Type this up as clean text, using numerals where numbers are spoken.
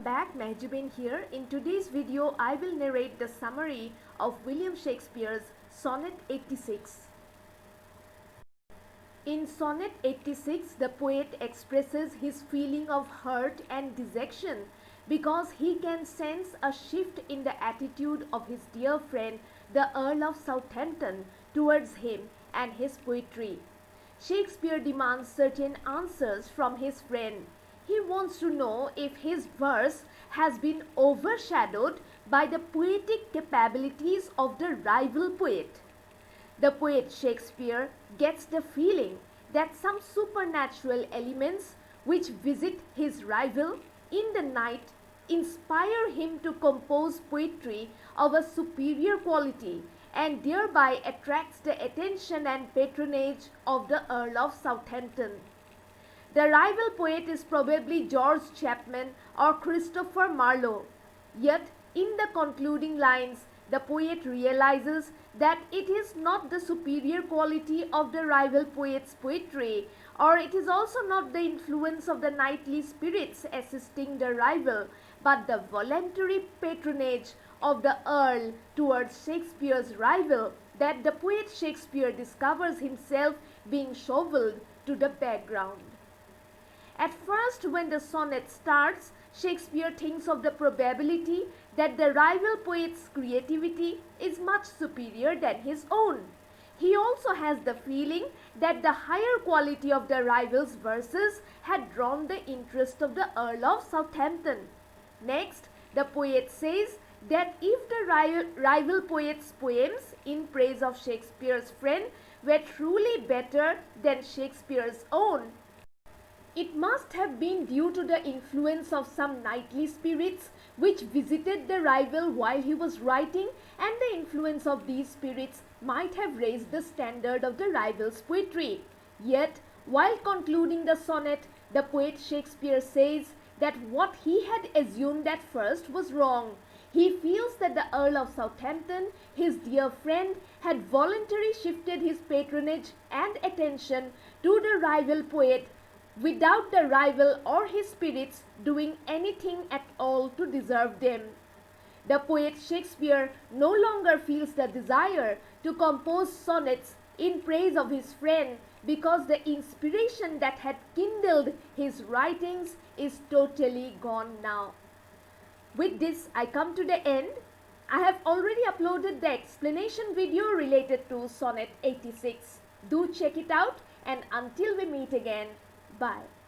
Back, Mahjubin here. In today's video, I will narrate the summary of William Shakespeare's Sonnet 86. In Sonnet 86, the poet expresses his feeling of hurt and dejection because he can sense a shift in the attitude of his dear friend, the Earl of Southampton, towards him and his poetry. Shakespeare demands certain answers from his friend. He wants to know if his verse has been overshadowed by the poetic capabilities of the rival poet. The poet Shakespeare gets the feeling that some supernatural elements which visit his rival in the night inspire him to compose poetry of a superior quality and thereby attracts the attention and patronage of the Earl of Southampton. The rival poet is probably George Chapman or Christopher Marlowe. Yet, in the concluding lines, the poet realizes that it is not the superior quality of the rival poet's poetry, or it is also not the influence of the knightly spirits assisting the rival, but the voluntary patronage of the Earl towards Shakespeare's rival that the poet Shakespeare discovers himself being shovelled to the background. At first, when the sonnet starts, Shakespeare thinks of the probability that the rival poet's creativity is much superior than his own. He also has the feeling that the higher quality of the rival's verses had drawn the interest of the Earl of Southampton. Next, the poet says that if the rival poet's poems in praise of Shakespeare's friend were truly better than Shakespeare's own, it must have been due to the influence of some knightly spirits which visited the rival while he was writing, and the influence of these spirits might have raised the standard of the rival's poetry. Yet, while concluding the sonnet, the poet Shakespeare says that what he had assumed at first was wrong. He feels that the Earl of Southampton, his dear friend, had voluntarily shifted his patronage and attention to the rival poet without the rival or his spirits doing anything at all to deserve them. The poet Shakespeare no longer feels the desire to compose sonnets in praise of his friend because the inspiration that had kindled his writings is totally gone now. With this, I come to the end. I have already uploaded the explanation video related to Sonnet 86. Do check it out, and until we meet again, bye.